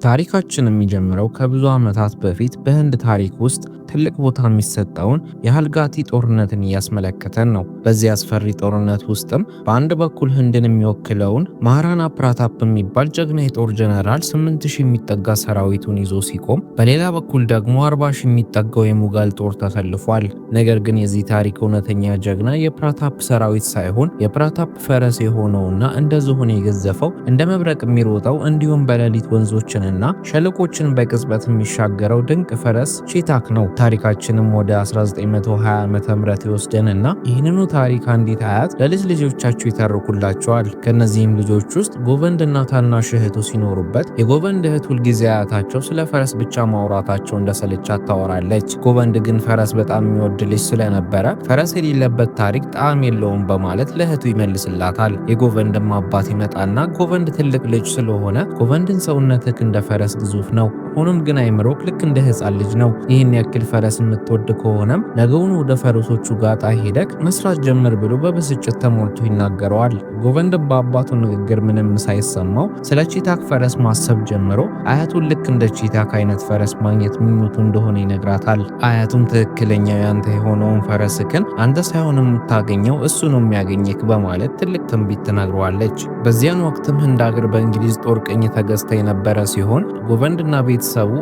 ታሪካችን የሚጀምረው ከብዙ ዓመታት በፊት በህንድ ታሪክ ውስጥ ትልቅ ቦታ የሚሰጠውን የሃልጋቲ ጦርነትን እያስመለከተን ነው። በዚህ አስፈሪ ጦርነት ውስጥም በአንድ በኩል ህንድን የሚወክለውን ማሃራና ፕራታፕ የሚባል ጀግና የጦር ጀነራል 8000 የሚጠጋ ሰራዊቱን ይዞ ሲቆም፣ በሌላ በኩል ደግሞ 40,000 የሚጠጋው የሙጋል ጦር ተሰልፏል። ነገር ግን የዚህ ታሪክ እውነተኛ ጀግና የፕራታፕ ሰራዊት ሳይሆን የፕራታፕ ፈረስ የሆነውና እንደ ዝሆን የገዘፈው እንደ መብረቅ የሚሮጠው እንዲሁም በሌሊት ወንዞችንና ሸለቆችን በቅጽበት የሚሻገረው ድንቅ ፈረስ ቺታክ ነው። ታሪካችንም ወደ 1920 ዓመተ ምህረት ይወስደንና ይህንኑ ታሪክ አንዲት አያት ለልጅ ልጆቻቸው ይተርኩላቸዋል። ከነዚህም ልጆች ውስጥ ጎቨንድና ታናሽ እህቱ ሲኖሩበት የጎቨንድ እህት ሁልጊዜ አያታቸው ስለ ፈረስ ብቻ ማውራታቸው እንደሰለቻት ታወራለች። ጎቨንድ ግን ፈረስ በጣም የሚወድ ልጅ ስለነበረ ፈረስ የሌለበት ታሪክ ጣዕም የለውም በማለት ለእህቱ ይመልስላታል። የጎቨንድም አባት ይመጣና ጎቨንድ ትልቅ ልጅ ስለሆነ ጎቨንድን ሰውነትህ እንደ ፈረስ ግዙፍ ነው፣ ሆኖም ግን አይምሮክ ልክ እንደ ህፃን ልጅ ነው። ይህን ያክል ፈረስ የምትወድ ከሆነም ነገውን ወደ ፈረሶቹ ጋጣ ሄደክ መስራት ጀምር ብሎ በብስጭት ተሞልቶ ይናገረዋል። ጎቨንድ በአባቱ ንግግር ምንም ሳይሰማው ስለ ቺታክ ፈረስ ማሰብ ጀምሮ አያቱን ልክ እንደ ቺታክ አይነት ፈረስ ማግኘት ምኞቱ እንደሆነ ይነግራታል። አያቱም ትክክለኛው ያንተ የሆነውን ፈረስክን አንተ ሳይሆን የምታገኘው እሱ ነው የሚያገኘክ በማለት ትልቅ ትንቢት ተናግረዋለች። በዚያን ወቅትም ህንድ ሀገር በእንግሊዝ ጦር ቅኝ ተገዝታ የነበረ ሲሆን ጎቨንድና ቤተሰቡ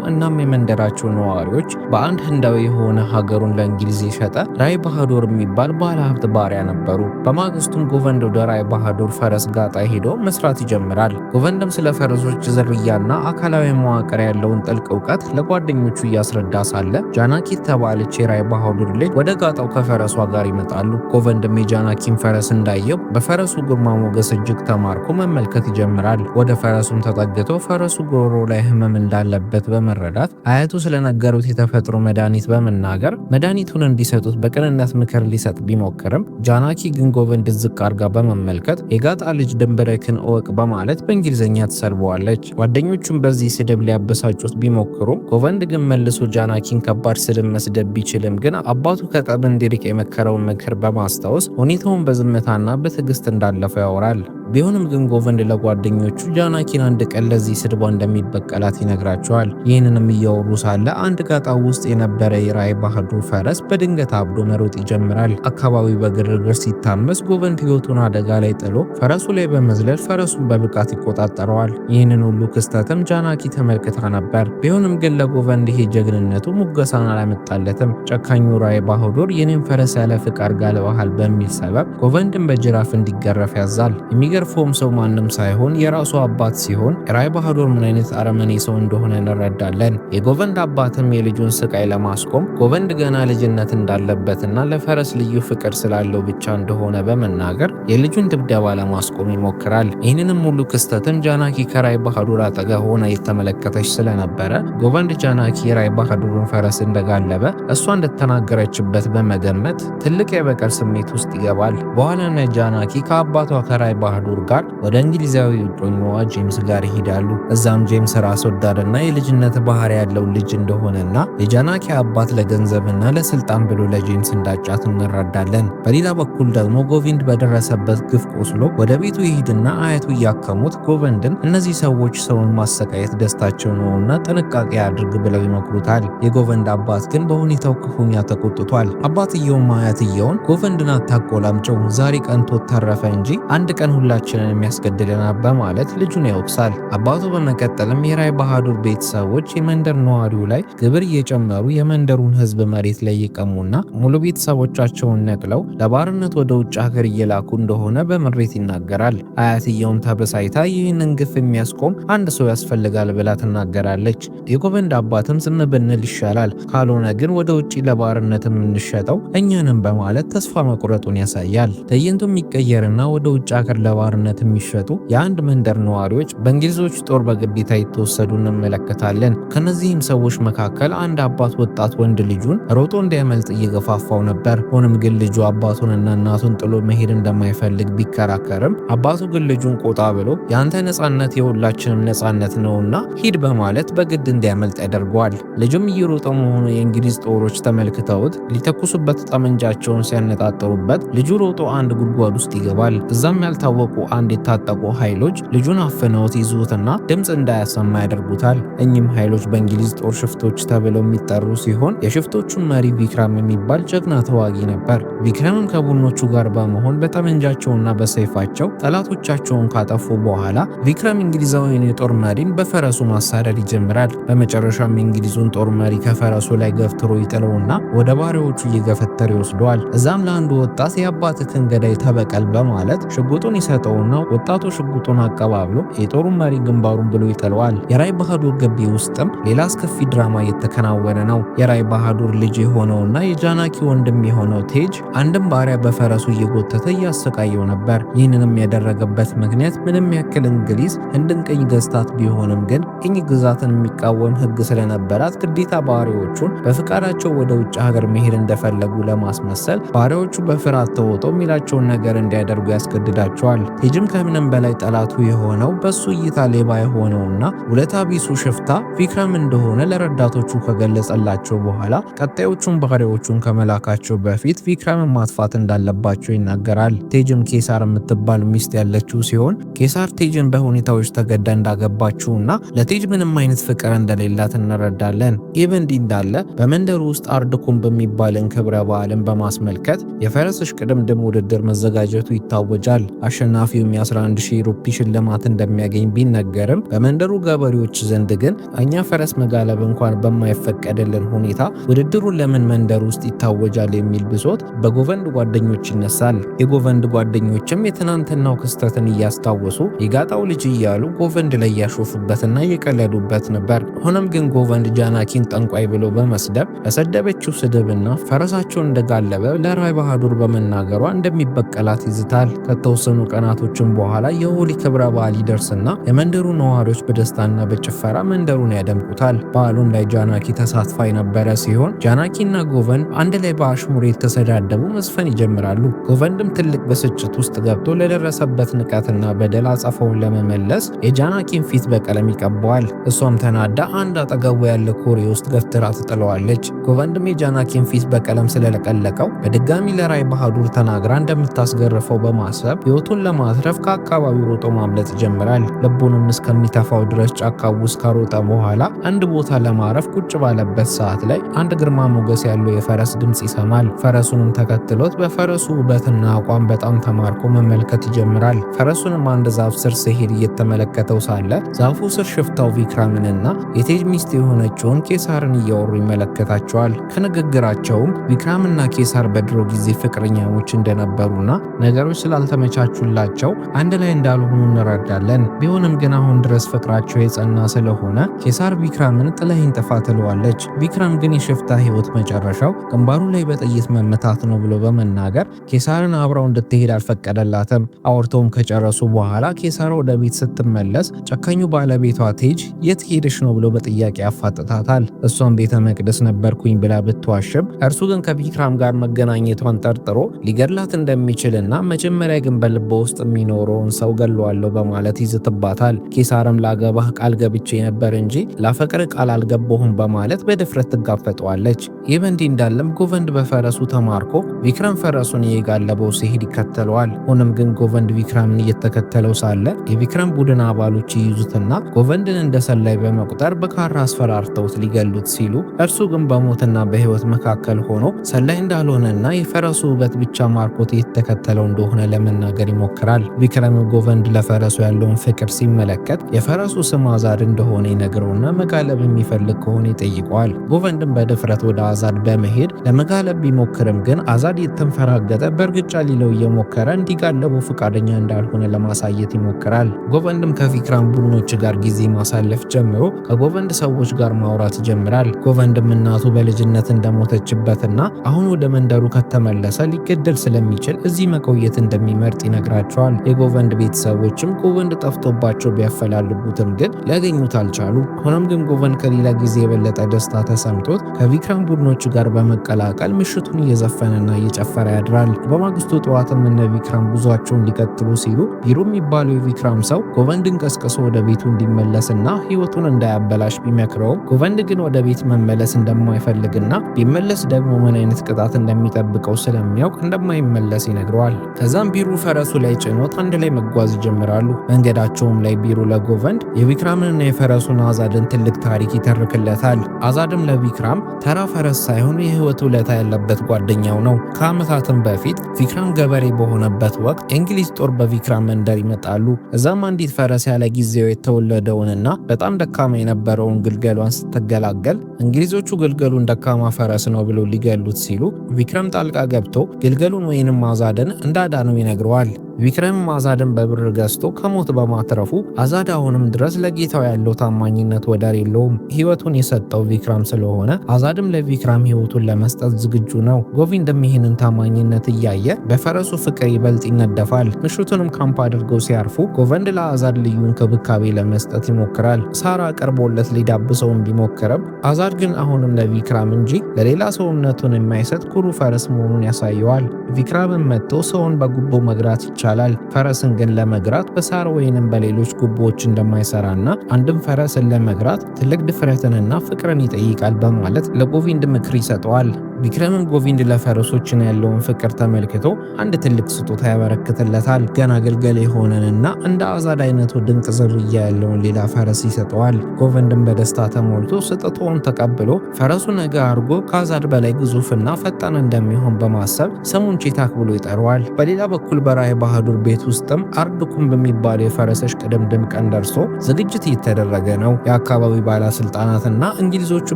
እናም የመንደራቸው ነዋሪዎች በአንድ ህንዳዊ የሆነ ሀገሩን ለእንግሊዝ የሸጠ ራይ ባሃዱር የሚባል ባለ ሀብት ባሪያ ነበሩ። በማግስቱም ጎቨንድ ወደ ራይ ባሃዱር ፈረስ ጋጣ ሄዶ መስራት ይጀምራል። ጎቨንድም ስለ ፈረሶች ዝርያና አካላዊ መዋቅር ያለውን ጥልቅ እውቀት ለጓደኞቹ እያስረዳ ሳለ ጃናኪ ተባለች የራይ ባሃዱር ልጅ ወደ ጋጣው ከፈረሷ ጋር ይመጣሉ። ጎቨንድም የጃናኪን ፈረስ እንዳየው በፈረሱ ግርማ ሞገስ እጅግ ተማርኮ መመልከት ይጀምራል። ወደ ፈረሱም ተጠግቶ ፈረሱ ጉሮሮ ላይ ህመም እንዳለበት በመረዳት አያቱ ስለነገሩት የተፈጥሮ መድኃኒት በመናገር መድኃኒቱን እንዲሰጡት በቅንነት ምክር ሊሰጥ ቢሞክርም ጃናኪ ግን ጎቨንድ ዝቅ አርጋ በመመልከት የጋጣ ልጅ ድንበረክን እወቅ በማለት በእንግሊዝኛ ትሰድበዋለች። ጓደኞቹም በዚህ ስድብ ሊያበሳጩት ቢሞክሩም ጎቨንድ ግን መልሶ ጃናኪን ከባድ ስድብ መስደብ ቢችልም ግን አባቱ ከጠብ እንዲርቅ የመከረውን ምክር በማስታወስ ሁኔታውን በዝምታና በትዕግስት እንዳለፈው ያወራል። ቢሆንም ግን ጎቨንድ ለጓደኞቹ ጃናኪን አንድ ቀን ለዚህ ስድቧ እንደሚበቀላት ይነግራቸዋል። ይህንንም እያወሩ ሳለ አንድ ጋጣ ውስጥ የነበረ የራይ ባሃዱር ፈረስ በድንገት አብዶ መሮጥ ይጀምራል። አካባቢው በግርግር ሲታመስ ጎቨንድ ህይወቱን አደጋ ላይ ጥሎ ፈረሱ ላይ በመዝለል ፈረሱን በብቃት ይቆጣጠረዋል። ይህንን ሁሉ ክስተትም ጃናኪ ተመልክታ ነበር። ቢሆንም ግን ለጎቨንድ ይሄ ጀግንነቱ ሙገሳን አላመጣለትም። ጨካኙ ራይ ባሃዱር የኔን ፈረስ ያለ ፍቃድ ጋልበሃል በሚል ሰበብ ጎቨንድን በጅራፍ እንዲገረፍ ያዛል። የሚገርፈውም ሰው ማንም ሳይሆን የራሱ አባት ሲሆን ራይ ባሃዱር ምን አይነት አረመኔ ሰው እንደሆነ እንረዳለን። የጎቨንድ አባትም የልጁን ስቃይ ለማስቆም ጎቨንድ ገና ልጅነት እንዳለበትና ለፈረስ ልዩ ፍቅር ስላለው ብቻ እንደሆነ በመናገር የልጁን ድብደባ ለማስቆም ይሞክራል። ይህንንም ሙሉ ክስተትም ጃናኪ ከራይ ባሃዱር አጠገብ ሆና የተመለከተች ስለነበረ ጎቨንድ ጃናኪ የራይ ባሃዱርን ፈረስ እንደጋለበ እሷ እንደተናገረችበት በመገመት ትልቅ የበቀል ስሜት ውስጥ ይገባል። በኋላ ጃናኪ ከአባቷ ከራይ ባሃዱር ጋር ወደ እንግሊዛዊ እጮኛዋ ጄምስ ጋር ይሄዳሉ። እዛም ጄምስ ራስ ወዳድና የልጅነት ባህሪ ያለው ልጅ እንደሆነና የጃናኪ አባት ለገንዘብና ለስልጣን ብሎ ለጄምስ እንዳጫት እንረዳለን። በሌላ በኩል ደግሞ ጎቨንድ በደረሰበት ግፍ ቆስሎ ወደ ቤቱ ይሄድና አያቱ እያከሙት ጎቨንድን እነዚህ ሰዎች ሰውን ማሰቃየት ደስታቸው ነውና ጥንቃቄ አድርግ ብለው ይመክሩታል። የጎቨንድ አባት ግን በሁኔታው ክፉኛ ተቆጥቷል። አባትየውም አያትየውን ጎቨንድን አታቆላምጨው፣ ዛሬ ቀንቶ ተረፈ እንጂ አንድ ቀን ሁላችንን የሚያስገድለናል በማለት ልጁን ይወቅሳል። አባቱ በመቀጠልም የራይ ባሃዱር ቤተሰቦች የመንደር ነዋሪው ላይ ግብር እየጨመሩ የመንደሩን ህዝብ መሬት ላይ እየቀሙና ሙሉ ቤተሰቦቻቸውን ነቅለው ለባርነት ወደ ውጭ ሀገር እየላኩ እንደሆነ በምሬት ይናገራል። አያትየውም ተበሳይታ ይህንን ግፍ የሚያስቆም አንድ ሰው ያስፈልጋል ብላ ትናገራለች። የጎቨንድ አባትም ዝም ብንል ይሻላል፣ ካልሆነ ግን ወደ ውጭ ለባርነት የምንሸጠው እኛንም በማለት ተስፋ መቁረጡን ያሳያል። ትዕይንቱም ይቀየርና ወደ ውጭ ሀገር ለባርነት የሚሸጡ የአንድ መንደር ነዋሪዎች በእንግሊዞች ጦር በግዴታ የተወሰዱ እንመለከታለን። ከነዚህም ሰዎች መካከል አንድ አባት ወጣት ወንድ ልጁን ሮጦ እንዲያመልጥ እየገፋፋው ነበር። ሆኖም ግን ልጁ አባቱንና እናቱን ጥሎ መሄድ እንደማይፈልግ ቢከራከርም አባቱ ግን ልጁን ቆጣ ብሎ ያንተ ነጻነት የሁላችንም ነጻነት ነውና ሂድ በማለት በግድ እንዲያመልጥ ያደርገዋል። ልጁም እየሮጠ መሆኑ የእንግሊዝ ጦሮች ተመልክተውት ሊተኩሱበት ጠመንጃቸውን ሲያነጣጥሩበት ልጁ ሮጦ አንድ ጉድጓድ ውስጥ ይገባል። እዛም ያልታወቁ አንድ የታጠቁ ኃይሎች ልጁን አፍነውት ይዙትና ድምፅ እንዳያሰማ ያደርጉታል። እኚህም ኃይሎች በእንግሊዝ ጦር ሽፍቶች ተብለው የሚጠሩ ሲሆን የሽፍቶቹን መሪ ቪክራም የሚባል ጀግና ተዋጊ ነበር። ቪክራምም ከቡድኖቹ ጋር በመሆን በጠመንጃቸውና በሰይፋቸው ጠላቶቻቸውን ካጠፉ በኋላ ቪክራም እንግሊዛዊውን የጦር መሪን በፈረሱ ማሳደድ ይጀምራል። በመጨረሻም የእንግሊዙን ጦር መሪ ከፈረሱ ላይ ገፍትሮ ይጥለውና ወደ ባሪያዎቹ እየገፈተረ ይወስደዋል። እዛም ለአንዱ ወጣት የአባትህን ገዳይ ተበቀል በማለት ሽጉጡን ይሰጠውና ወጣቱ ሽጉጡን አቀባብሎ የጦሩን መሪ ግንባሩን ብሎ ይጥለዋል። የራይ በሃዱር ግቢ ውስጥም ሌላ አስከፊ ድራማ እየተከናወነ ነው። የራይ በሃዱር ልጅ የሆነውና የጃናኪ ወንድም የሆነው ቴጅ አንድም ባሪያ በፈረሱ እየጎተተ እያሰቃየው ነበር። ይህንንም ያደረገበት ምክንያት ምንም ያክል እንግሊዝ ህንድን ቅኝ ገዝታት ቢሆንም ግን ቅኝ ግዛትን የሚቃወም ህግ ስለነበራት ግዴታ ባሪያዎቹን በፍቃዳቸው ወደ ውጭ ሀገር መሄድ እንደፈለጉ ለማስመሰል ባሪያዎቹ በፍርሃት ተውጠው የሚላቸውን ነገር እንዲያደርጉ ያስገድዳቸዋል። ቴጅም ከምንም በላይ ጠላቱ የሆነው በሱ እይታ ሌባ የሆነውና ውለታ ቢሱ ሽፍታ ቪክራም እንደሆነ ለረዳቶቹ ከገለጸላቸው በኋላ ቀጣዮቹን ባሪያዎቹን ከመላካቸው በፊት ቪክራምን ማጥፋት እንዳለባቸው ይናገራል። ቴጅም ኬሳር የምትባል ሚስት ያለችው ሲሆን ኬሳር ቴጅን በሁኔታዎች ተገዳ እንዳገባችውና ለቴጅ ምንም አይነት ፍቅር እንደሌላት እንረዳለን። ይህ በእንዲህ እንዳለ በመንደሩ ውስጥ አርድኩም በሚባልን ክብረ በዓልን በማስመልከት የፈረስ እሽቅድምድም ውድድር መዘጋጀቱ ይታወጃል። አሸናፊውም የ11,000 ሩፒ ሽልማት እንደሚያገኝ ቢነገርም በመንደሩ ገበሬዎች ዘንድ ግን እኛ ፈረስ መጋለብ እንኳን በማይፈቀድልን ሁኔታ ውድድሩን ለምን መንደር ውስጥ ይታወጃል የሚል ብሶት በጎቨንድ ጓደኞች ይነሳል። የጎቨንድ ጓደኞችም የትናንትናው ክስተትን እያስታወሱ የጋጣው ልጅ እያሉ ጎቨንድ ላይ ያሾፉበትና የቀለዱበት ነበር። ሆኖም ግን ጎቨንድ ጃናኪን ጠንቋይ ብሎ በመስደብ ለሰደበችው ስድብና ፈረሳቸውን እንደጋለበ ለራይ በሃዱር በመናገሯ እንደሚበቀላት ይዝታል። ከተወሰኑ ቀናቶችም በኋላ የሆሊ ክብረ በዓል ይደርስና የመንደሩ ነዋሪዎች በደስታና በጭፈራ መንደሩን ያደምቁታል። በዓሉም ላይ ጃናኪ ተሳትፋ የነበረ ሲሆን ጃናኪና ጎቨንድ አንድ ላይ በአሽሙር የተሰዳደቡ መዝፈን ይጀምራሉ። ጎቨንድም ትልቅ ብስጭት ውስጥ ገብቶ ለደረሰበት ንቀትና በደል አጸፋውን ለመመለስ የጃናኪን ፊት በቀለም ይቀባዋል። እሷም ተናዳ አንድ አጠገቡ ያለ ኮሬ ውስጥ ገፍትራ ትጥለዋለች። ጎቨንድም የጃናኪን ፊት በቀለም ስለለቀለቀው በድጋሚ ለራይ በሃዱር ተናግራ እንደምታስገርፈው በማሰብ ሕይወቱን ለማትረፍ ከአካባቢው ሮጦ ማምለጥ ይጀምራል። ልቡንም እስከሚተፋው ድረስ ጫካው ውስጥ ከሮጠ በኋላ አንድ ቦታ ለማረፍ ቁጭ ባለበት ሰዓት ላይ አንድ ግርማ ሞገስ ያለው የፈረስ ድምፅ ይሰማል። ፈረሱንም ተከትሎት በፈረሱ ውበትና አቋም በጣም ተማርኮ መመልከት ይጀምራል። ፈረሱንም አንድ ዛፍ ስር ሲሄድ እየተመለከተው ሳለ ዛፉ ስር ሽፍታው ቪክራምንና የቴጅ ሚስት የሆነችውን ኬሳርን እያወሩ ይመለከታቸዋል። ከንግግራቸውም ቪክራምና ኬሳር በድሮ ጊዜ ፍቅረኛሞች እንደነበሩና ነገሮች ስላልተመቻቹላቸው አንድ ላይ እንዳልሆኑ እንረዳለን። ቢሆንም ግን አሁን ድረስ ፍቅራቸው የጸና ስለሆነ ኬሳር ቪክራምን ጥለኸኝ ጥፋ ትለዋለች። ቪክራም ግን የሽፍታ ህይወት መጨረሻው ግንባሩ ላይ በጥይት መመታት ነው ብሎ በመናገር ኬሳርን አብረው እንድትሄድ አልፈቀደላትም። አውርተውም ከጨረሱ በኋላ ኬሳር ወደ ቤት ስትመለስ ጨካኙ ባለቤቷ ቴጅ የት ሄደሽ ነው ብሎ በጥያቄ ያፋጥታታል። እሷም ቤተ መቅደስ ነበርኩኝ ብላ ብትዋሽም እርሱ ግን ከቪክራም ጋር መገናኘቷን ጠርጥሮ ሊገድላት እንደሚችልና መጀመሪያ ግን በልቦ ውስጥ የሚኖረውን ሰው ገለዋለሁ በማለት ይዝትባታል። ኬሳርም ላገባህ ቃል ገብቼ ነበር እንጂ ላፈቅር ቃል አልገባሁም በማለት በድፍረት ትጋፈጠዋለች። ይህ በእንዲህ እንዳለም ጎቨንድ በፈረሱ ተማርኮ ቪክራም ፈረሱን እየጋለበው ሲሄድ ይከተለዋል። ሆኖም ግን ጎቨንድ ቪክራምን እየተከተለው ሳለ የቪክራም ቡድን አባሎች ይይዙትና ጎቨንድን እንደ ሰላይ በመቁጠር በካራ አስፈራርተውት ሊገሉት ሲሉ እርሱ ግን በሞትና በህይወት መካከል ሆኖ ሰላይ እንዳልሆነና የፈረሱ ውበት ብቻ ማርኮት እየተከተለው እንደሆነ ለመናገር ይሞክራል። ቪክራም ጎቨንድ ለፈረሱ ያለውን ፍቅር ሲመለከት የፈረሱ ስም አዛድ እንደሆነ ይነግረውና መጋለብ የሚፈልግ ከሆነ ይጠይቀዋል። ጎቨንድም በድፍረት ወደ አዛድ በመሄድ ለመጋለብ ቢሞክርም ግን አዛድ የተንፈራገጠ በእርግጫ ሊለው እየሞከረ እንዲጋለቡ ፈቃደኛ እንዳልሆነ ለማሳየት ይሞክራል። ጎቨንድም ከቪክራም ቡድኖች ጋር ጊዜ ማሳለፍ ጀምሮ ከጎቨንድ ሰዎች ጋር ማውራት ይጀምራል። ጎቨንድም እናቱ በልጅነት እንደሞተችበትና አሁን ወደ መንደሩ ከተመለሰ ሊገደል ስለሚችል እዚህ መቆየት እንደሚመርጥ ይነግራቸዋል። የጎቨንድ ቤተሰቦችም ጎቨንድ ጠፍቶባቸው ቢያፈላልጉትም ግን ሊያገኙት አልቻሉ። ሆኖም ግን ጎቨንድ ከሌላ ጊዜ የበለጠ ደስታ ተሰምቶት ከቪክራም ቡድኖች ጋር በመቀላቀል ምሽቱን እየዘፈነና እየጨፈረ ያድራል። በማግስቱ ጠዋትም እነ ቪክራም ጉዟቸውን ሊቀጥሉ ሲሉ ቢሮ የሚባለው የቪክራም ሰው ጎቨንድን ቀስቅሶ ወደ ቤቱ እንዲመለስና ህይወቱን እንዳያበላሽ ቢመክረውም ጎቨንድ ግን ወደ ቤት መመለስ እንደማይፈልግና ቢመለስ ደግሞ ምን አይነት ቅጣት እንደሚጠብቀው ስለሚያውቅ እንደማይመለስ ይነግረዋል። ከዛም ቢሩ ፈረሱ ላይ ጭኖት አንድ ላይ መጓዝ ይጀምራሉ። መንገዳቸውም ላይ ቢሩ ለጎቨንድ የቪክራምንና የፈረሱን አዛድን ትልቅ ታሪክ ይተርክለታል። አዛድም ለቪክራም ተራ ፈረስ ሳይሆን የህይወት ውለታ ያለበት ጓደኛው ነው። ከዓመታትም በፊት ቪክራም ገበሬ በሆነበት ወቅት የእንግሊዝ ጦር በቪክራም መንደር ይመጣሉ። እዛም አንዲት ፈረስ ያለ ጊዜው የተወለደውንና በጣም ደካማ የነበረውን ግልገሏን ስትገላገል እንግሊዞቹ ግልገሉን ደካማ ፈረስ ነው ብለው ሊገሉት ሲሉ ቪክራም ጣልቃ ገብቶ ግልገሉን ወይንም አዛድን እንዳዳነው ይነግረዋል። ቪክራም አዛድን በብር ገዝቶ ከሞት በማትረፉ አዛድ አሁንም ድረስ ለጌታው ያለው ታማኝነት ወደር የለውም። ህይወቱን የሰጠው ቪክራም ስለሆነ አዛድም ለቪክራም ህይወቱን ለመስጠት ዝግጁ ነው። ጎቪንድም ይህንን ታማኝነት እያየ በፈረሱ ፍቅር ይበልጥ ይነደፋል። ምሽቱንም ካምፕ አድርገው ሲያርፉ ጎቨንድ ለአዛድ ልዩ እንክብካቤ ለመስጠት ይሞክራል። ሳራ ቀርቦለት ሊዳብሰውን ቢሞክርም አዛድ ግን አሁንም ለቪክራም እንጂ ለሌላ ሰው እምነቱን የማይሰጥ ኩሩ ፈረስ መሆኑን ያሳየዋል። ቪክራምን መጥቶ ሰውን በጉቦ መግራት ይቻላል፣ ፈረስን ግን ለመግራት በሳር ወይንም በሌሎች ጉቦዎች እንደማይሰራና አንድም ፈረስን ለመግራት ትልቅ ድፍረትንና ፍቅርን ይጠይቃል በማለት ለጎቪንድ ምክር ይሰጠዋል። ቪክራምም ጎቪንድ ለፈረሶችን ያለውን ፍቅር ተመልክቶ አንድ ትልቅ ስጦታ ያበረክትለታል። ገና ግልገል የሆነንና እንደ አዛድ አይነቱ ድንቅ ዝርያ ያለውን ሌላ ፈረስ ይሰጠዋል። ጎቪንድም በደስታ ተሞልቶ ስጦታውን ተቀብሎ ፈረሱ ነገ አድርጎ ከአዛድ በላይ ግዙፍና ፈጣን እንደሚሆን በማሰብ ስሙን ቼታክ ብሎ ይጠራዋል። በሌላ በኩል በራይ ባሃዱር ቤት ውስጥም አርድኩም በሚባለው የፈረሶች ቅድምድም ቀን ደርሶ ዝግጅት እየተደረገ ነው። የአካባቢው ባለስልጣናትና እንግሊዞቹ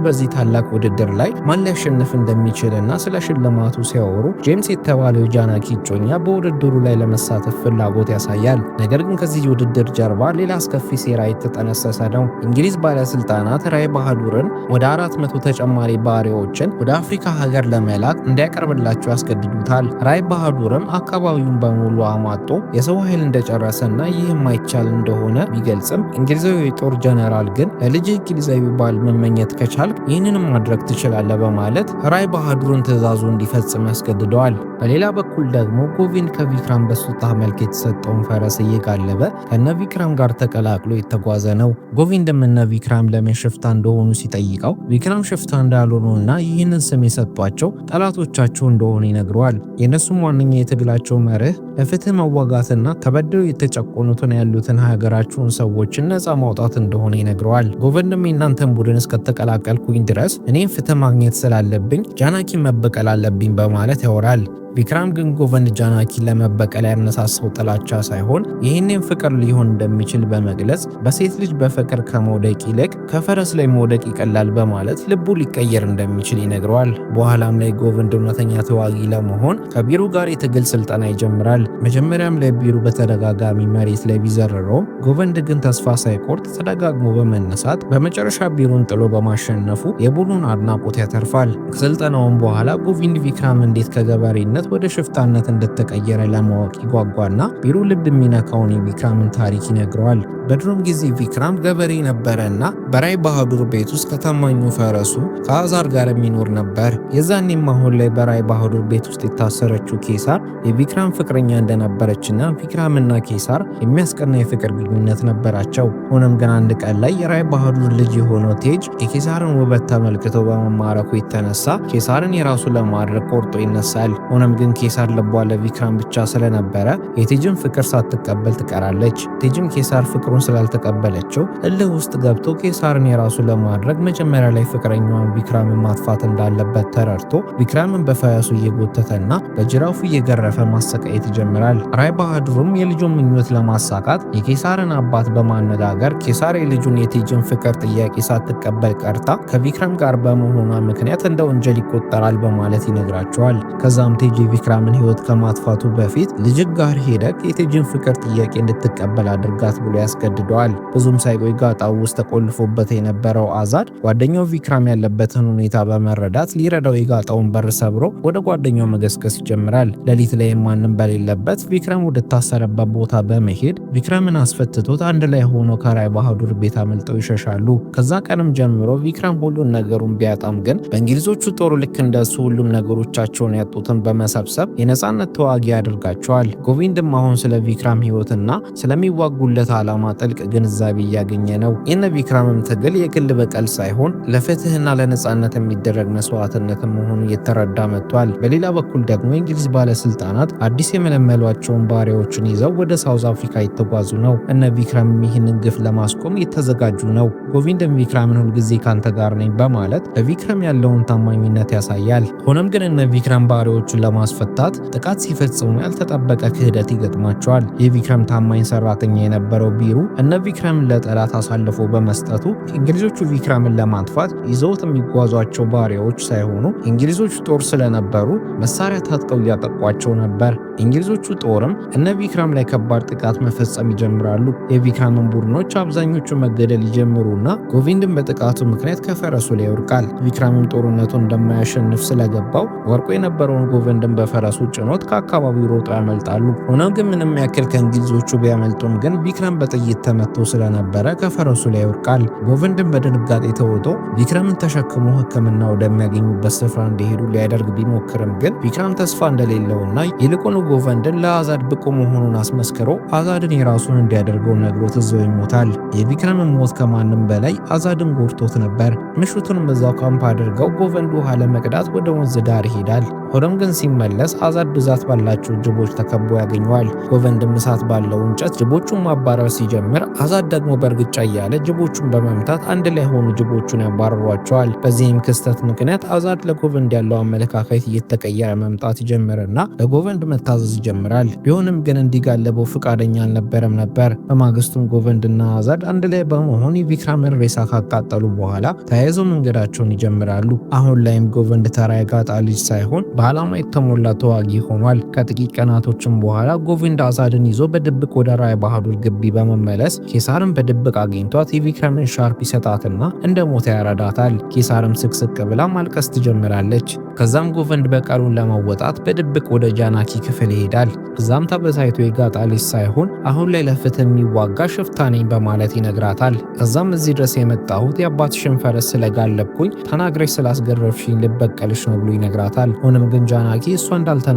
በዚህ ታላቅ ውድድር ላይ ማን ሊያሸንፍ እንደሚችልና ስለ ሽልማቱ ሲያወሩ ጄምስ የተባለው የጃናኪ እጮኛ በውድድሩ ላይ ለመሳተፍ ፍላጎት ያሳያል። ነገር ግን ከዚህ ውድድር ጀርባ ሌላ አስከፊ ሴራ የተጠነሰሰ ነው። እንግሊዝ ባለስልጣናት ራይ ባሃዱርን ወደ 400 ተጨማሪ ባሪያዎችን ወደ አፍሪካ ሀገር ለመላክ እንዲያቀርብላቸው ያስገድዱታል። ራይ ባሃዱርም አካባቢውን በሙሉ አማጦ የሰው ኃይል እንደጨረሰና ይህ የማይቻል እንደሆነ ቢገልጽም እንግሊዛዊ የጦር ጀነራል ግን ለልጅ እንግሊዛዊ ባል መመኘት ከቻልክ ይህንንም ማድረግ ትችላለህ በማለት ራይ ባሃዱርን ትዕዛዙ እንዲፈጽም ያስገድደዋል። በሌላ በኩል ደግሞ ጎቪንድ ከቪክራም በስጦታ መልክ የተሰጠውን ፈረስ እየጋለበ ከነ ቪክራም ጋር ተቀላቅሎ የተጓዘ ነው። ጎቪንድም እነ ቪክራም ለምን ሽፍታ እንደሆኑ ሲጠይቀው ቪክራም ሽፍታ እንዳልሆኑና ይህንን ስም የሰጧቸው ጠላቶቻቸው እንደሆኑ ይነግረዋል። የእነሱም ዋነኛ የትግላቸው መርህ ለፍትህ መዋጋትና ተበድለው የተጨቆኑትን ያሉትን ሀገራቸውን ሰዎችን ነፃ ማውጣት እንደሆነ ይነግረዋል። ጎቪንድም የእናንተን ቡድን እስከተቀላቀልኩኝ ድረስ እኔም ፍትህ ማግኘት ስላለብኝ ጃናኪ መበቀል አለብኝ በማለት ያወራል። ቪክራም ግን ጎቨንድ ጃናኪን ለመበቀል ያነሳሳው ጥላቻ ሳይሆን ይህንን ፍቅር ሊሆን እንደሚችል በመግለጽ በሴት ልጅ በፍቅር ከመውደቅ ይልቅ ከፈረስ ላይ መውደቅ ይቀላል በማለት ልቡ ሊቀየር እንደሚችል ይነግረዋል። በኋላም ላይ ጎቨንድ እውነተኛ ተዋጊ ለመሆን ከቢሩ ጋር የትግል ስልጠና ይጀምራል። መጀመሪያም ላይ ቢሩ በተደጋጋሚ መሬት ላይ ቢዘረረውም ጎቨንድ ግን ተስፋ ሳይቆርጥ ተደጋግሞ በመነሳት በመጨረሻ ቢሩን ጥሎ በማሸነፉ የቡድኑን አድናቆት ያተርፋል። ከስልጠናውም በኋላ ጎቪንድ ቪክራም እንዴት ከገበሬነት ወደ ሽፍታነት እንደተቀየረ ለማወቅ ይጓጓና ቢሩ ልብ የሚነካውን የቪክራምን ታሪክ ይነግረዋል። በድሮም ጊዜ ቪክራም ገበሬ ነበረና በራይ ባሃዱር ቤት ውስጥ ከታማኙ ፈረሱ ከአዛድ ጋር የሚኖር ነበር። የዛኔም አሁን ላይ በራይ ባሃዱር ቤት ውስጥ የታሰረችው ኬሳር የቪክራም ፍቅረኛ እንደነበረችና ቪክራምና ኬሳር የሚያስቀና የፍቅር ግንኙነት ነበራቸው። ሆኖም ግን አንድ ቀን ላይ የራይ ባሃዱር ልጅ የሆነው ቴጅ የኬሳርን ውበት ተመልክቶ በመማረኩ የተነሳ ኬሳርን የራሱ ለማድረግ ቆርጦ ይነሳል። ሆኖም ግን ኬሳር ልቧ ለቪክራም ብቻ ስለነበረ የቴጅን ፍቅር ሳትቀበል ትቀራለች። ቴጅም ኬሳር ፍቅሩን ስላልተቀበለችው እልህ ውስጥ ገብቶ ኬሳርን የራሱ ለማድረግ መጀመሪያ ላይ ፍቅረኛዋን ቪክራምን ማጥፋት እንዳለበት ተረድቶ ቪክራምን በፈረሱ እየጎተተና በጅራፉ እየገረፈ ማሰቃየት ይጀምራል። ራይ ባሃዱርም የልጁን ምኞት ለማሳካት የኬሳርን አባት በማነጋገር ኬሳር የልጁን የቴጅን ፍቅር ጥያቄ ሳትቀበል ቀርታ ከቪክራም ጋር በመሆኗ ምክንያት እንደ ወንጀል ይቆጠራል በማለት ይነግራቸዋል። ከዛም ቴጅ የቪክራምን ሕይወት ከማጥፋቱ በፊት ልጅ ጋር ሄደክ የቴጅን ፍቅር ጥያቄ እንድትቀበል አድርጋት ብሎ ያስገድደዋል። ብዙም ሳይቆይ ጋጣው ውስጥ ተቆልፎበት የነበረው አዛድ ጓደኛው ቪክራም ያለበትን ሁኔታ በመረዳት ሊረዳው የጋጣውን በር ሰብሮ ወደ ጓደኛው መገስገስ ይጀምራል። ሌሊት ላይ ማንም በሌለበት ቪክራም ወደ ታሰረበት ቦታ በመሄድ ቪክራምን አስፈትቶት አንድ ላይ ሆኖ ከራይ ባሃዱር ቤት አመልጠው ይሸሻሉ። ከዛ ቀንም ጀምሮ ቪክራም ሁሉን ነገሩን ቢያጣም ግን በእንግሊዞቹ ጦር ልክ እንደሱ ሁሉም ነገሮቻቸውን ያጡትን በመሰብሰብ የነጻነት ተዋጊ ያደርጋቸዋል። ጎቪንድም አሁን ስለ ቪክራም ሕይወትና ስለሚዋጉለት ዓላማ ጥልቅ ግንዛቤ እያገኘ ነው። የነ ቪክራምም ትግል የግል በቀል ሳይሆን ለፍትህና ለነጻነት የሚደረግ መስዋዕትነት መሆኑን እየተረዳ መጥቷል። በሌላ በኩል ደግሞ የእንግሊዝ ባለስልጣናት አዲስ የመለመሏቸውን ባሪያዎችን ይዘው ወደ ሳውዝ አፍሪካ የተጓዙ ነው። እነ ቪክራም ይህንን ግፍ ለማስቆም የተዘጋጁ ነው። ጎቪንድም ቪክራምን ሁልጊዜ ካንተ ጋር ነኝ በማለት ለቪክራም ያለውን ታማኝነት ያሳያል። ሆኖም ግን እነ ቪክራም ባሪያዎቹን ለማስፈታት ጥቃት ሲፈጽሙ ያልተጠበቀ ክህደት ይገጥማቸዋል። የቪክራም ታማኝ ሰራተኛ የነበረው ቢሩ እነ ቪክራምን ለጠላት አሳልፎ በመስጠቱ እንግሊዞቹ ቪክራምን ለማጥፋት ይዘውት የሚጓዟቸው ባሪያዎች ሳይሆኑ እንግሊዞቹ ጦር ስለነበሩ መሳሪያ ታጥቀው እያጠቋቸው ነበር። እንግሊዞቹ ጦርም እነ ቪክራም ላይ ከባድ ጥቃት መፈጸም ይጀምራሉ። የቪክራምን ቡድኖች አብዛኞቹ መገደል ይጀምሩና ጎቪንድን በጥቃቱ ምክንያት ከፈረሱ ላይ ይወድቃል። ቪክራምም ጦርነቱን እንደማያሸንፍ ስለገባው ወርቆ የነበረውን ጎቪንድን በፈረሱ ጭኖት ከአካባቢው ሮጦ ያመልጣሉ። ሆኖም ግን ምንም ያክል ከእንግሊዞቹ ቢያመልጡም ግን ቪክራም በጥይት ተመቶ ስለነበረ ከፈረሱ ላይ ይወድቃል። ጎቪንድን በድንጋጤ ተውጦ ቪክራምን ተሸክሞ ሕክምና ወደሚያገኙበት ስፍራ እንዲሄዱ ሊያደርግ ቢሞክርም ግን ቪክራም ተስፋ እንደሌለውና ይልቁኑ ጎቪንድን ለአዛድ ብቁ መሆኑን አስመስክሮ አዛድን የራሱን እንዲያደርገው ነግሮት እዛው ይሞታል። የቪክራምን ሞት ከማንም በላይ አዛድን ጎድቶት ነበር። ምሽቱንም እዛው ካምፕ አድርገው ጎቪንድ ውሃ ለመቅዳት ወደ ወንዝ ዳር ይሄዳል። ሆኖም ግን ሲመለስ አዛድ ብዛት ባላቸው ጅቦች ተከቦ ያገኘዋል። ጎቪንድም እሳት ባለው እንጨት ጅቦቹን ማባረር ሲጀምር አዛድ ደግሞ በእርግጫ እያለ ጅቦቹን በመምታት አንድ ላይ ሆኑ ጅቦቹን ያባረሯቸዋል። በዚህም ክስተት ምክንያት አዛድ ለጎቪንድ ያለው አመለካከት እየተቀየረ መምጣት ይጀምርና ለጎቪንድ መታዘዝ ይጀምራል። ቢሆንም ግን እንዲጋለበው ፍቃደኛ አልነበረም ነበር። በማግስቱም ጎቪንድና አዛድ አንድ ላይ በመሆን የቪክራምን ሬሳ ካቃጠሉ በኋላ ተያይዘው መንገዳቸውን ይጀምራሉ። አሁን ላይም ጎቪንድ ተራ የጋጣ ልጅ ሳይሆን በዓላማ የተሞላ ተዋጊ ሆኗል። ከጥቂት ቀናቶችም በኋላ ጎቪንድ አዛድን ይዞ በድብቅ ወደ ራይ ባህዱር ግቢ በመመለስ ኬሳርን በድብቅ አግኝቷት የቪክራምን ሻርፕ ይሰጣትና እንደ ሞተ ያረዳታል። ኬሳርም ስቅስቅ ብላ ማልቀስ ትጀምራለች። ከዛም ጎቪንድ በቀሉን ለመወጣት በድብቅ ወደ ጃናኪ ክፍል ይሄዳል። እዛም ተበሳይቶ የጋጣ ልጅ ሳይሆን አሁን ላይ ለፍትህ የሚዋጋ ሽፍታ ነኝ በማለት ይነግራታል። ከዛም እዚህ ድረስ የመጣሁት የአባትሽን ፈረስ ስለጋለብኩኝ ተናግረሽ ስላስገረፍሽኝ ልበቀልሽ ነው ብሎ ይነግራታል። ሆኖም ግን ጃናኪ እሷ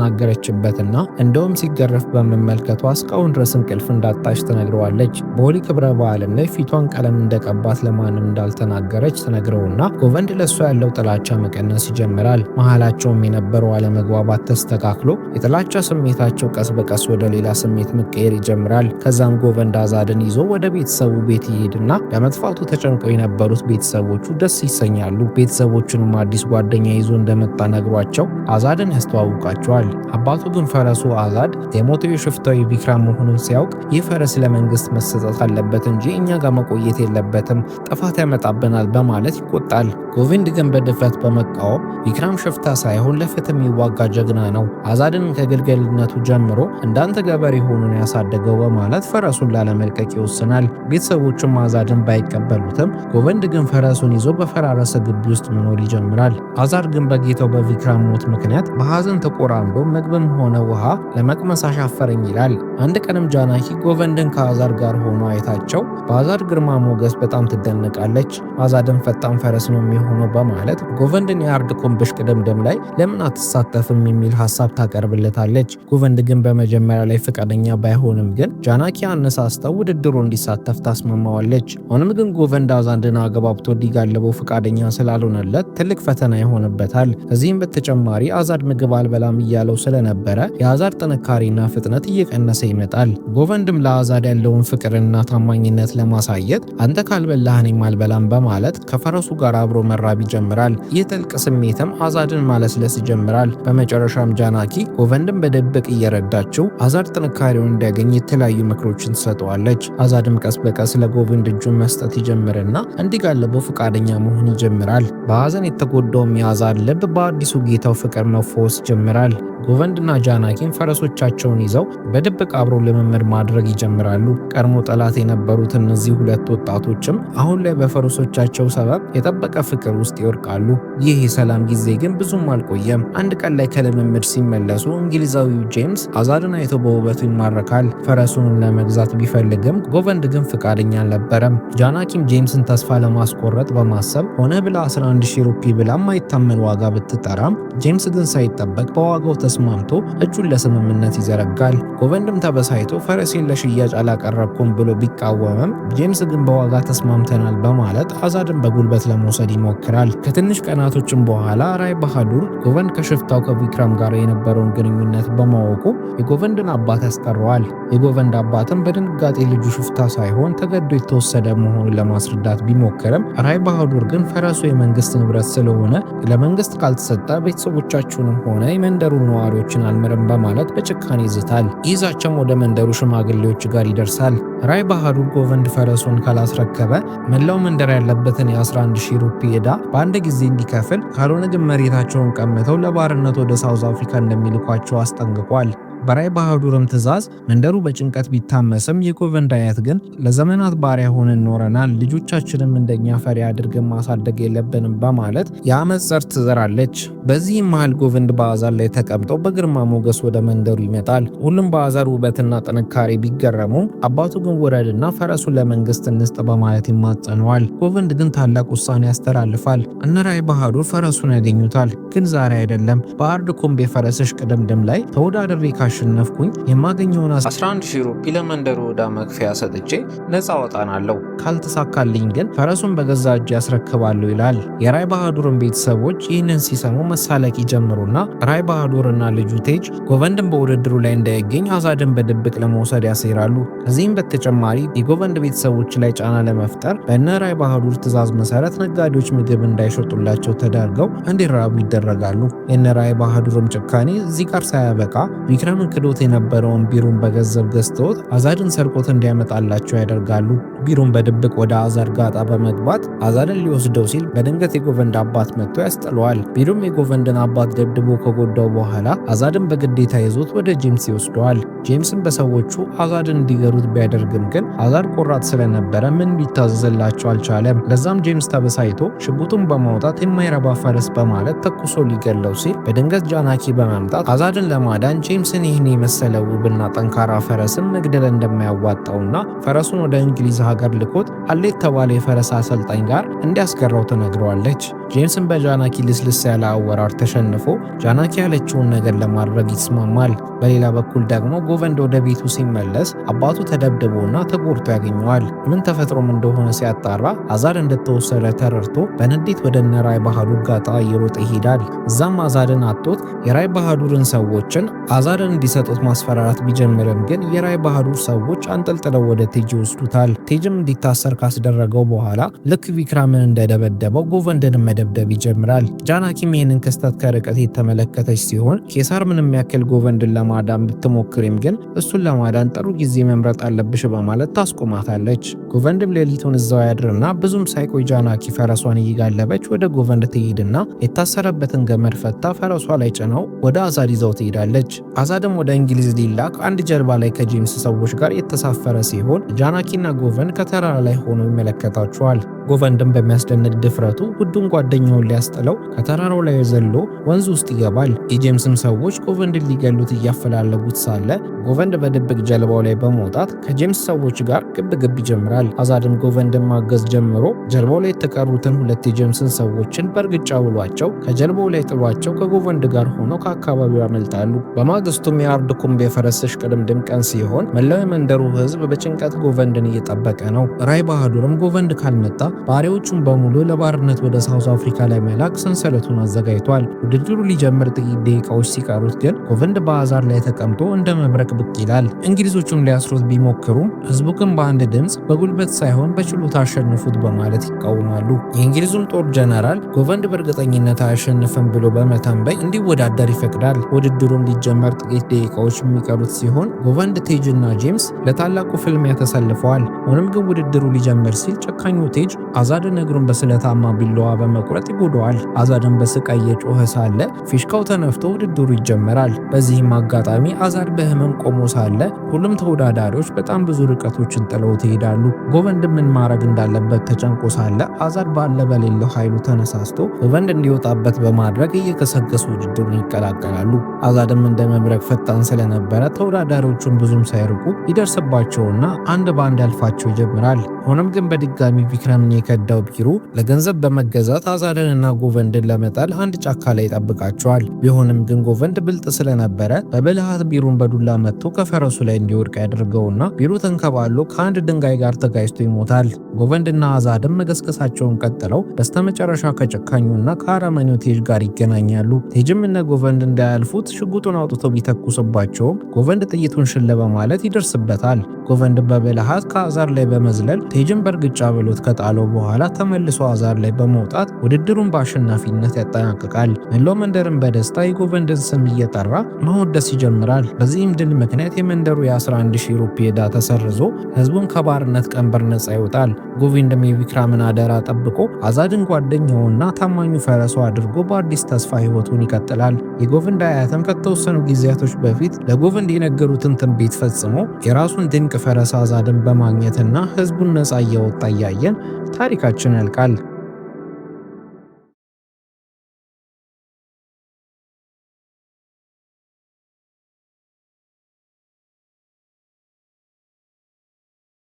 እንዳልተናገረችበትና እንደውም ሲገረፍ በመመልከቷ እስካሁን ድረስ እንቅልፍ እንዳጣች ትነግረዋለች። በሆሊ ክብረ በዓልም ላይ ፊቷን ቀለም እንደቀባት ለማንም እንዳልተናገረች ትነግረውና ጎቪንድ ለእሷ ያለው ጥላቻ መቀነስ ይጀምራል። መሃላቸውም የነበረው አለመግባባት ተስተካክሎ የጥላቻ ስሜታቸው ቀስ በቀስ ወደ ሌላ ስሜት መቀየር ይጀምራል። ከዛም ጎቪንድ አዛድን ይዞ ወደ ቤተሰቡ ቤት ይሄድና ለመጥፋቱ ተጨንቀው የነበሩት ቤተሰቦቹ ደስ ይሰኛሉ። ቤተሰቦቹንም አዲስ ጓደኛ ይዞ እንደመጣ ነግሯቸው አዛድን ያስተዋውቃቸዋል። አባቱ ግን ፈረሱ አዛድ የሞተው የሽፍታው ቪክራም መሆኑን ሲያውቅ ይህ ፈረስ ለመንግስት መሰጠት አለበት እንጂ እኛ ጋር መቆየት የለበትም፣ ጥፋት ያመጣብናል በማለት ይቆጣል። ጎቪንድ ግን በድፍረት በመቃወም ቪክራም ሽፍታ ሳይሆን ለፍትህ የሚዋጋ ጀግና ነው፣ አዛድን ከግልገልነቱ ጀምሮ እንዳንተ ገበሬ ሆኖ ነው ያሳደገው በማለት ፈረሱን ላለመልቀቅ ይወስናል። ቤተሰቦቹም አዛድን ባይቀበሉትም ጎቪንድ ግን ፈረሱን ይዞ በፈራረሰ ግቢ ውስጥ መኖር ይጀምራል። አዛድ ግን በጌታው በቪክራም ሞት ምክንያት በሐዘን ተቆራምዶ ምግብም ሆነ ውሃ ለመቅመስ አሻፈረኝ ይላል። አንድ ቀንም ጃናኪ ጎቪንድን ከአዛድ ጋር ሆኖ አይታቸው በአዛድ ግርማ ሞገስ በጣም ትደነቃለች። አዛድን ፈጣን ፈረስ ነው የሚሆነው በማለት ጎቪንድን የአርድ ኮምብሽ ቅድምድም ላይ ለምን አትሳተፍም የሚል ሀሳብ ታቀርብለታለች። ጎቪንድ ግን በመጀመሪያ ላይ ፈቃደኛ ባይሆንም ግን ጃናኪ አነሳስተው ውድድሩ እንዲሳተፍ ታስማማዋለች። ሆኖም ግን ጎቪንድ አዛድን አገባብቶ እንዲጋለበው ፈቃደኛ ስላልሆነለት ትልቅ ፈተና ይሆንበታል። ከዚህም በተጨማሪ አዛድ ምግብ አልበላም እያለው ስለነበረ የአዛድ ጥንካሬና ፍጥነት እየቀነሰ ይመጣል። ጎቪንድም ለአዛድ ያለውን ፍቅርና ታማኝነት ለማሳየት አንተ ካልበላህ እኔም አልበላም በማለት ከፈረሱ ጋር አብሮ መራብ ይጀምራል። ይህ ጥልቅ ስሜትም አዛድን ማለስለስ ይጀምራል። በመጨረሻም ጃናኪ ጎቪንድን በድብቅ እየረዳችው አዛድ ጥንካሬውን እንዲያገኝ የተለያዩ ምክሮችን ትሰጠዋለች። አዛድም ቀስ በቀስ ለጎቪንድ እጁን መስጠት ይጀምርና እንዲጋለበው ፈቃደኛ መሆን ይጀምራል። በሐዘን የተጎዳውም የአዛድ ልብ በአዲሱ ጌታው ፍቅር መፈወስ ይጀምራል። ጎቪንድና ጃናኪን ፈረሶቻቸውን ይዘው በድብቅ አብሮ ልምምድ ማድረግ ይጀምራሉ። ቀድሞ ጠላት የነበሩት እነዚህ ሁለት ወጣቶችም አሁን ላይ በፈረሶቻቸው ሰበብ የጠበቀ ፍቅር ውስጥ ይወድቃሉ። ይህ የሰላም ጊዜ ግን ብዙም አልቆየም። አንድ ቀን ላይ ከልምምድ ሲመለሱ እንግሊዛዊው ጄምስ አዛድን አይቶ በውበቱ ይማረካል። ፈረሱን ለመግዛት ቢፈልግም ጎቪንድ ግን ፈቃደኛ አልነበረም። ጃናኪም ጄምስን ተስፋ ለማስቆረጥ በማሰብ ሆነ ብላ 11,000 ሩፒ ብላ ማይታመን ዋጋ ብትጠራም ጄምስ ግን ሳይጠበቅ በዋጋው ተስፋ ተስማምቶ እጁን ለስምምነት ይዘረጋል። ጎቨንድም ተበሳይቶ ፈረሴን ለሽያጭ አላቀረብኩም ብሎ ቢቃወምም ጄምስ ግን በዋጋ ተስማምተናል በማለት አዛድን በጉልበት ለመውሰድ ይሞክራል። ከትንሽ ቀናቶችም በኋላ ራይ ባሃዱር ጎቨንድ ከሽፍታው ከቪክራም ጋር የነበረውን ግንኙነት በማወቁ የጎቨንድን አባት ያስጠራዋል። የጎቨንድ አባትም በድንጋጤ ልጁ ሽፍታ ሳይሆን ተገዶ የተወሰደ መሆኑን ለማስረዳት ቢሞክርም ራይ ባሃዱር ግን ፈረሱ የመንግስት ንብረት ስለሆነ ለመንግስት ካልተሰጠ ቤተሰቦቻችሁንም ሆነ የመንደሩን ነዋሪዎችን አልምርም በማለት በጭካኔ ይዝታል። ይዛቸውም ወደ መንደሩ ሽማግሌዎች ጋር ይደርሳል። ራይ ባሃዱር ጎቨንድ ፈረሱን ካላስረከበ መላው መንደር ያለበትን የ11,000 ሩፒ ዕዳ በአንድ ጊዜ እንዲከፍል፣ ካልሆነ ግን መሬታቸውን ቀምተው ለባርነት ወደ ሳውዝ አፍሪካ እንደሚልኳቸው አስጠንቅቋል። በራይ ባሃዱርም ትዕዛዝ መንደሩ በጭንቀት ቢታመስም የጎቨንድ አያት ግን ለዘመናት ባሪያ ሆነን ኖረናል፣ ልጆቻችንም እንደኛ ፈሪ አድርገን ማሳደግ የለብንም በማለት የአመፅ ዘር ትዘራለች። በዚህም መሃል ጎቨንድ በአዛር ላይ ተቀምጦ በግርማ ሞገስ ወደ መንደሩ ይመጣል። ሁሉም በአዛር ውበትና ጥንካሬ ቢገረሙም አባቱ ግን ውረድና ፈረሱን ለመንግስት እንስጥ በማለት ይማጸነዋል። ጎቨንድ ግን ታላቅ ውሳኔ ያስተላልፋል። እነ ራይ ባሃዱር ፈረሱን ያገኙታል። ግን ዛሬ አይደለም፣ በአርድ ኮምቤ ፈረስሽ ቅድምድም ላይ ተወዳድሬ ካሸነፍኩኝ የማገኘውን 11,000 ሩፒ ለመንደሩ ዕዳ መክፈያ ሰጥቼ ነፃ ወጣናለሁ፣ ካልተሳካልኝ ግን ፈረሱን በገዛ እጅ ያስረክባለሁ ይላል። የራይ ባሃዱርን ቤተሰቦች ይህንን ሲሰሙ መሳለቅ ይጀምሩና ራይ ባሃዱርና ልጁ ቴጅ ጎቨንድን በውድድሩ ላይ እንዳይገኝ አዛድን በድብቅ ለመውሰድ ያሴራሉ። ከዚህም በተጨማሪ የጎቨንድ ቤተሰቦች ላይ ጫና ለመፍጠር በእነ ራይ ባሃዱር ትዕዛዝ መሰረት ነጋዴዎች ምግብ እንዳይሸጡላቸው ተደርገው እንዲራቡ ይደረጋሉ። የነ ራይ ባሃዱርም ጭካኔ እዚህ ጋር ሳያበቃ ቪክራምን ክዶት የነበረውን ቢሩን በገንዘብ ገዝተውት አዛድን ሰርቆት እንዲያመጣላቸው ያደርጋሉ። ቢሩን በድብቅ ወደ አዛድ ጋጣ በመግባት አዛድን ሊወስደው ሲል በድንገት የጎቨንድ አባት መጥቶ ያስጥለዋል። ቢሩም የጎቨንድን አባት ደብድቦ ከጎዳው በኋላ አዛድን በግዴታ ይዞት ወደ ጄምስ ይወስደዋል። ጄምስም በሰዎቹ አዛድን እንዲገሩት ቢያደርግም ግን አዛድ ቆራጥ ስለነበረ ምን ሊታዘዝላቸው አልቻለም። ለዛም ጄምስ ተበሳይቶ ሽጉጡን በማውጣት የማይረባ ፈረስ በማለት ተኩሶ ሊገለው ሲል በድንገት ጃናኪ በመምጣት አዛድን ለማዳን ጄምስን ይህን የመሰለ ውብና ጠንካራ ፈረስን መግደል እንደማያዋጣውና ፈረሱን ወደ እንግሊዝ ሀገር ልኮት አለ የተባለ የፈረስ አሰልጣኝ ጋር እንዲያስገራው ተነግረዋለች። ጄምስን በጃናኪ ልስልስ ያለ አወራር ተሸንፎ ጃናኪ ያለችውን ነገር ለማድረግ ይስማማል። በሌላ በኩል ደግሞ ጎቨንድ ወደ ቤቱ ሲመለስ አባቱ ተደብድቦና ተጎድቶ ያገኘዋል። ምን ተፈጥሮም እንደሆነ ሲያጣራ አዛድ እንደተወሰደ ተረድቶ በንዴት ወደ እነ ራይ ባሃዱር ጋጣ እየሮጠ ይሄዳል። እዛም አዛድን አጥቶት የራይ ባሃዱርን ሰዎችን አዛድን እንዲሰጡት ማስፈራራት ቢጀምርም ግን የራይ ባሃዱር ሰዎች አንጠልጥለው ወደ ቴጅ ይወስዱታል። ቴጅም እንዲታሰር ካስደረገው በኋላ ልክ ቪክራምን እንደደበደበው ጎቨንድን መደብደብ ይጀምራል። ጃናኪም ይህንን ክስተት ከርቀት የተመለከተች ሲሆን ኬሳር ምንም ያክል ጎቨንድን ለማዳን ብትሞክርም ግን እሱን ለማዳን ጥሩ ጊዜ መምረጥ አለብሽ በማለት ታስቆማታለች። ጎቨንድም ሌሊቱን እዛው ያድርና ብዙም ሳይቆይ ጃናኪ ፈረሷን እየጋለበች ወደ ጎቨንድ ትሄድና የታሰረበትን ገመድ ፈታ ፈረሷ ላይ ጭነው ወደ አዛድ ይዘው ትሄዳለች። አዛድም ወደ እንግሊዝ ሊላክ አንድ ጀልባ ላይ ከጄምስ ሰዎች ጋር የተሳፈረ ሲሆን ጃናኪና ጎቨንድ ከተራራ ላይ ሆነው ይመለከታቸዋል። ጎቨንድም በሚያስደንቅ ድፍረቱ ውዱን ጓደኛውን ሊያስጥለው ከተራራው ላይ ዘሎ ወንዝ ውስጥ ይገባል። የጄምስም ሰዎች ጎቨንድን ሊገሉት እያፈላለጉት ሳለ ጎቨንድ በድብቅ ጀልባው ላይ በመውጣት ከጄምስ ሰዎች ጋር ግብ ይጀምራል። አዛድም ጎቨንድን ማገዝ ጀምሮ ጀልባው ላይ የተቀሩትን ሁለት የጄምስን ሰዎችን በእርግጫ ብሏቸው ከጀልባው ላይ ጥሏቸው ከጎቨንድ ጋር ሆነው ከአካባቢው ያመልጣሉ። በማግስቱም የአርድ ኩምቤ ፈረስሽ ቅድምድም ቀን ሲሆን መላው የመንደሩ ሕዝብ በጭንቀት ጎቨንድን እየጠበቀ ነው። ራይ ባሃዱርም ጎቨንድ ካልመጣ ባሪያዎቹን በሙሉ ለባርነት ወደ ሳውዝ አፍሪካ ላይ መላክ ሰንሰለቱን አዘጋጅቷል። ውድድሩ ሊጀምር ጥቂት ደቂቃዎች ሲቀሩት ግን ጎቨንድ በአዛድ ላይ ተቀምጦ እንደ መብረቅ ብቅ ይላል። እንግሊዞቹም ሊያስሩት ቢሞክሩም ህዝቡ ግን በአንድ ድምፅ በጉልበት ሳይሆን በችሎታ አሸንፉት በማለት ይቃወማሉ። የእንግሊዙም ጦር ጀነራል ጎቨንድ በእርግጠኝነት አያሸንፍም ብሎ በመተንበይ እንዲወዳደር ይፈቅዳል። ውድድሩም ሊጀመር ጥቂት ደቂቃዎች የሚቀሩት ሲሆን ጎቨንድ፣ ቴጅ እና ጄምስ ለታላቁ ፍልሚያ ተሰልፈዋል። ሆኖም ግን ውድድሩ ሊጀምር ሲል ጨካኙ ቴጅ አዛድን እግሩን በስለታማ ቢላዋ በመቁረጥ ይጎዳዋል። አዛድን በስቃይ የጮኸ ሳለ ፊሽካው ተነፍቶ ውድድሩ ይጀምራል። በዚህም አጋጣሚ አዛድ በህመም ቆሞ ሳለ ሁሉም ተወዳዳሪዎች በጣም ብዙ ርቀቶችን ጥለው ይሄዳሉ። ጎቨንድ ምን ማድረግ እንዳለበት ተጨንቆ ሳለ አዛድ ባለ በሌለው ኃይሉ ተነሳስቶ ጎቨንድ እንዲወጣበት በማድረግ እየከሰከሱ ውድድሩን ይቀላቀላሉ። አዛድም እንደ መብረቅ ፈጣን ስለነበረ ተወዳዳሪዎቹን ብዙም ሳይርቁ ይደርስባቸውና አንድ ባንድ ያልፋቸው ይጀምራል። ሆኖም ግን በድጋሚ ቪክራምን የከዳው ቢሩ ለገንዘብ በመገዛት አዛድንና ጎቨንድን ለመጣል አንድ ጫካ ላይ ይጠብቃቸዋል። ቢሆንም ግን ጎቨንድ ብልጥ ስለነበረ በብልሃት ቢሩን በዱላ መጥቶ ከፈረሱ ላይ እንዲወድቅ ያደርገውና ቢሩ ተንከባሎ ከአንድ ድንጋይ ጋር ተጋጭቶ ይሞታል። ጎቨንድና አዛድም መገስገሳቸውን ቀጥለው በስተመጨረሻ ከጨካኙና ከአረመኔው ቴጅ ጋር ይገናኛሉ። ቴጅም እነ ጎቨንድ እንዳያልፉት ሽጉጡን አውጥቶ ቢተኩስባቸውም ጎቨንድ ጥይቱን ሽል በማለት ይደርስበታል። ጎቨንድ በብልሃት ከአዛድ ላይ በመዝለል ቴጅን በእርግጫ ብሎት ከጣለው በኋላ ተመልሶ አዛድ ላይ በመውጣት ውድድሩን በአሸናፊነት ያጠናቅቃል። መላው መንደርን በደስታ የጎቨንድን ስም እየጠራ ማወደስ ይጀምራል። በዚህም ድል ምክንያት የመንደሩ የ11,000 ሩፒ ዕዳ ተሰርዞ ህዝቡን ከባርነት ቀንበር ነጻ ይወጣል። ጎቪንድም የቪክራምን አደራ ጠብቆ አዛድን ጓደኛውና ታማኙ ፈረሱ አድርጎ በአዲስ ተስፋ ህይወቱን ይቀጥላል። የጎቪንድ አያትም ከተወሰኑ ጊዜያቶች በፊት ለጎቪንድ የነገሩትን ትንቢት ፈጽሞ የራሱን ድንቅ ፈረስ አዛድን በማግኘትና ህዝቡን ነጻ እያወጣ እያየን ታሪካችን ያልቃል።